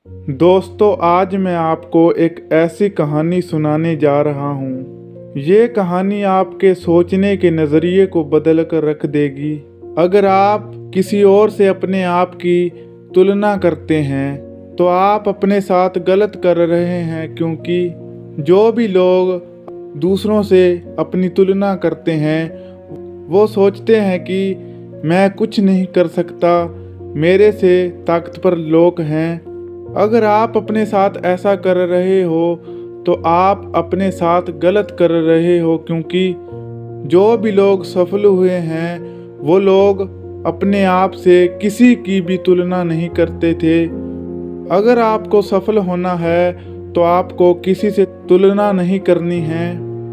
दोस्तों, आज मैं आपको एक ऐसी कहानी सुनाने जा रहा हूँ। ये कहानी आपके सोचने के नज़रिए को बदल कर रख देगी। अगर आप किसी और से अपने आप की तुलना करते हैं तो आप अपने साथ गलत कर रहे हैं, क्योंकि जो भी लोग दूसरों से अपनी तुलना करते हैं वो सोचते हैं कि मैं कुछ नहीं कर सकता, मेरे से ताकतवर लोग हैं। अगर आप अपने साथ ऐसा कर रहे हो तो आप अपने साथ गलत कर रहे हो, क्योंकि जो भी लोग सफल हुए हैं वो लोग अपने आप से किसी की भी तुलना नहीं करते थे। अगर आपको सफल होना है तो आपको किसी से तुलना नहीं करनी है।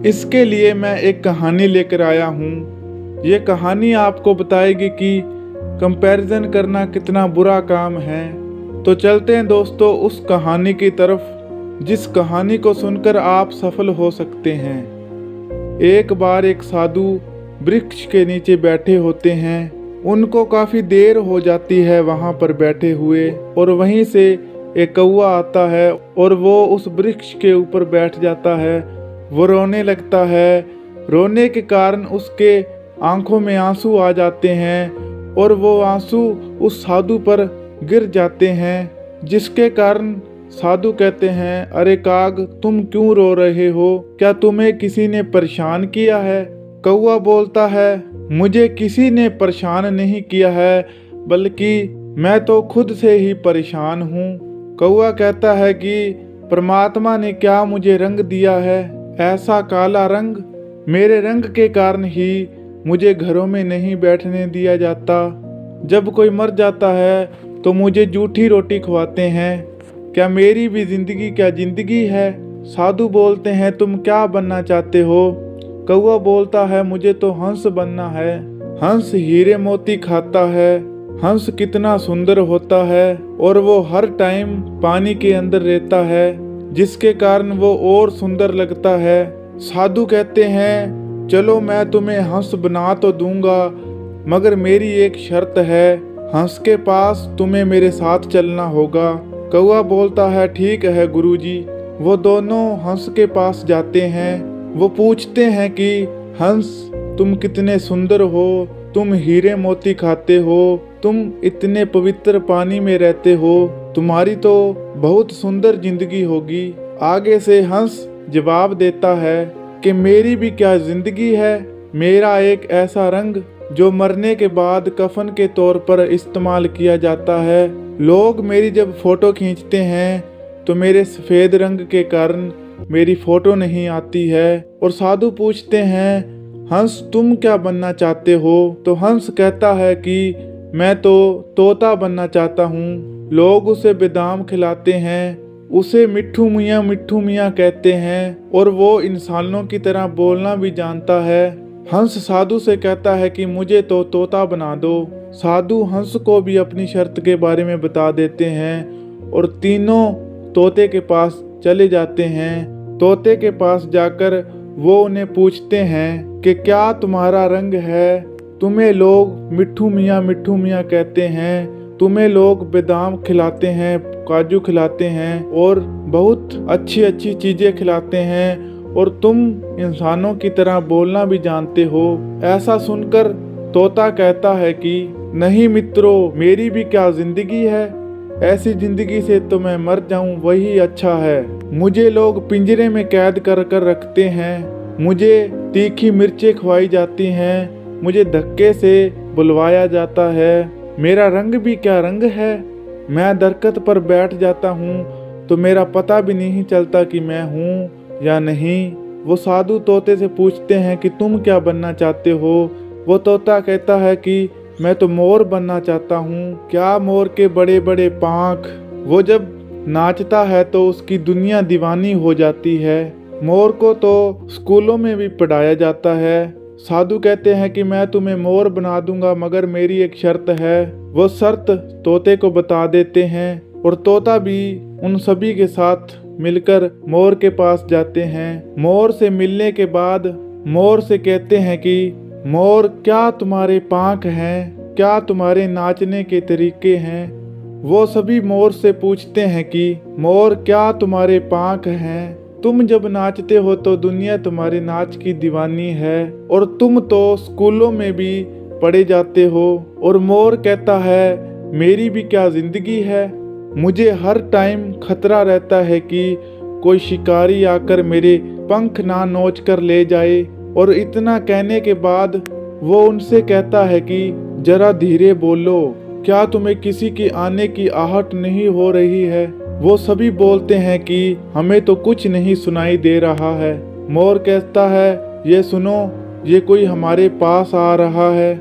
इसके लिए मैं एक कहानी लेकर आया हूँ। ये कहानी आपको बताएगी कि कंपैरिजन करना कितना बुरा काम है। तो चलते हैं दोस्तों उस कहानी की तरफ, जिस कहानी को सुनकर आप सफल हो सकते हैं। एक बार एक साधु वृक्ष के नीचे बैठे होते हैं। उनको काफ़ी देर हो जाती है वहाँ पर बैठे हुए, और वहीं से एक कौवा आता है और वो उस वृक्ष के ऊपर बैठ जाता है। वो रोने लगता है। रोने के कारण उसके आंखों में आंसू आ जाते हैं और वो आंसू उस साधु पर गिर जाते हैं, जिसके कारण साधु कहते हैं, अरे काग, तुम क्यों रो रहे हो? क्या तुम्हें किसी ने परेशान किया है? कौवा बोलता है, मुझे किसी ने परेशान नहीं किया है, बल्कि मैं तो खुद से ही परेशान हूँ। कौवा कहता है कि परमात्मा ने क्या मुझे रंग दिया है, ऐसा काला रंग? मेरे रंग के कारण ही मुझे घरों में नहीं बैठने दिया जाता। जब कोई मर जाता है तो मुझे जूठी रोटी खवाते हैं। क्या मेरी भी जिंदगी क्या जिंदगी है? साधु बोलते हैं, तुम क्या बनना चाहते हो? कौवा बोलता है, मुझे तो हंस बनना है। हंस हीरे मोती खाता है। हंस कितना सुंदर होता है और वो हर टाइम पानी के अंदर रहता है, जिसके कारण वो और सुंदर लगता है। साधु कहते हैं, चलो मैं तुम्हें हंस बना तो दूंगा, मगर मेरी एक शर्त है, हंस के पास तुम्हें मेरे साथ चलना होगा। कौवा बोलता है, ठीक है गुरुजी। वो दोनों हंस के पास जाते हैं। वो पूछते हैं कि हंस, तुम कितने सुंदर हो, तुम हीरे मोती खाते हो, तुम इतने पवित्र पानी में रहते हो, तुम्हारी तो बहुत सुंदर जिंदगी होगी। आगे से हंस जवाब देता है कि मेरी भी क्या जिंदगी है, मेरा एक ऐसा रंग जो मरने के बाद कफन के तौर पर इस्तेमाल किया जाता है। लोग मेरी जब फोटो खींचते हैं तो मेरे सफ़ेद रंग के कारण मेरी फोटो नहीं आती है। और साधु पूछते हैं, हंस तुम क्या बनना चाहते हो? तो हंस कहता है कि मैं तो तोता बनना चाहता हूँ। लोग उसे बादाम खिलाते हैं, उसे मिट्ठू मियाँ कहते हैं, और वो इंसानों की तरह बोलना भी जानता है। हंस साधु से कहता है कि मुझे तो तोता बना दो। साधु हंस को भी अपनी शर्त के बारे में बता देते हैं और तीनों तोते के पास चले जाते हैं। तोते के पास जाकर वो उन्हें पूछते हैं कि क्या तुम्हारा रंग है? तुम्हें लोग मिट्ठू मियाँ कहते हैं, तुम्हें लोग बादाम खिलाते हैं, काजू खिलाते हैं और बहुत अच्छी अच्छी चीज़ें खिलाते हैं, और तुम इंसानों की तरह बोलना भी जानते हो। ऐसा सुनकर तोता कहता है कि नहीं मित्रों, मेरी भी क्या जिंदगी है, ऐसी जिंदगी से तो मैं मर जाऊं वही अच्छा है। मुझे लोग पिंजरे में कैद कर कर रखते हैं, मुझे तीखी मिर्चें खवाई जाती हैं, मुझे धक्के से बुलवाया जाता है। मेरा रंग भी क्या रंग है, मैं दरख्त पर बैठ जाता हूँ तो मेरा पता भी नहीं चलता कि मैं हूँ या नहीं। वो साधु तोते से पूछते हैं कि तुम क्या बनना चाहते हो? वो तोता कहता है कि मैं तो मोर बनना चाहता हूँ। क्या मोर के बड़े बड़े पाँख, वो जब नाचता है तो उसकी दुनिया दीवानी हो जाती है। मोर को तो स्कूलों में भी पढ़ाया जाता है। साधु कहते हैं कि मैं तुम्हें मोर बना दूंगा, मगर मेरी एक शर्त है। वो शर्त तोते को बता देते हैं और तोता भी उन सभी के साथ मिलकर मोर के पास जाते हैं। मोर से मिलने के बाद मोर से कहते हैं कि मोर, क्या तुम्हारे पाँख हैं? क्या तुम्हारे नाचने के तरीके हैं? वो सभी मोर से पूछते हैं कि मोर, क्या तुम्हारे पाँख हैं? तुम जब नाचते हो तो दुनिया तुम्हारे नाच की दीवानी है, और तुम तो स्कूलों में भी पढ़े जाते हो। और मोर कहता है, मेरी भी क्या जिंदगी है, मुझे हर टाइम खतरा रहता है कि कोई शिकारी आकर मेरे पंख ना नोच कर ले जाए। और इतना कहने के बाद वो उनसे कहता है कि जरा धीरे बोलो, क्या तुम्हें किसी की आने की आहट नहीं हो रही है? वो सभी बोलते हैं कि हमें तो कुछ नहीं सुनाई दे रहा है। मोर कहता है, ये सुनो, ये कोई हमारे पास आ रहा है।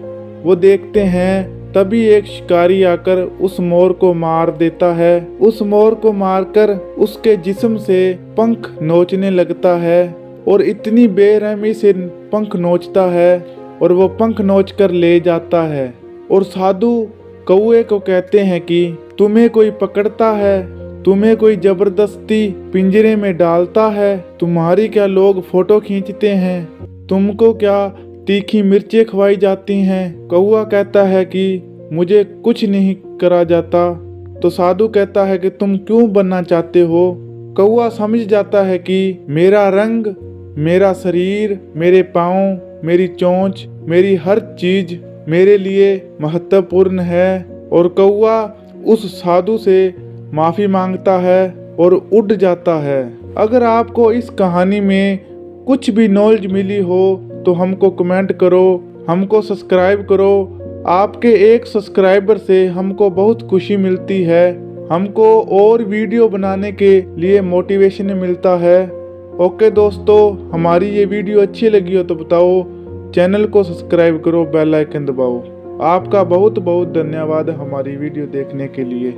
वो देखते हैं, तभी एक शिकारी आकर उस मोर को मार देता है। उस मोर को मारकर उसके जिस्म से पंख नोचने लगता है, और इतनी बेरहमी से पंख नोचता है और वो पंख नोच कर ले जाता है। और साधु कौए को कहते हैं कि तुम्हें कोई पकड़ता है, तुम्हें कोई जबरदस्ती पिंजरे में डालता है, तुम्हारी क्या लोग फोटो खींचते हैं, तुमको क्या तीखी मिर्चें खवाई जाती हैं? कौआ कहता है कि मुझे कुछ नहीं करा जाता। तो साधु कहता है कि तुम क्यों बनना चाहते हो? कौआ समझ जाता है कि मेरा रंग, मेरा शरीर, मेरे पाँव, मेरी चोंच, मेरी हर चीज मेरे लिए महत्वपूर्ण है। और कौआ उस साधु से माफ़ी मांगता है और उड़ जाता है। अगर आपको इस कहानी में कुछ भी नॉलेज मिली हो तो हमको कमेंट करो, हमको सब्सक्राइब करो। आपके एक सब्सक्राइबर से हमको बहुत खुशी मिलती है, हमको और वीडियो बनाने के लिए मोटिवेशन मिलता है। ओके दोस्तों, हमारी ये वीडियो अच्छी लगी हो तो बताओ, चैनल को सब्सक्राइब करो, बेल आइकन दबाओ। आपका बहुत बहुत धन्यवाद हमारी वीडियो देखने के लिए।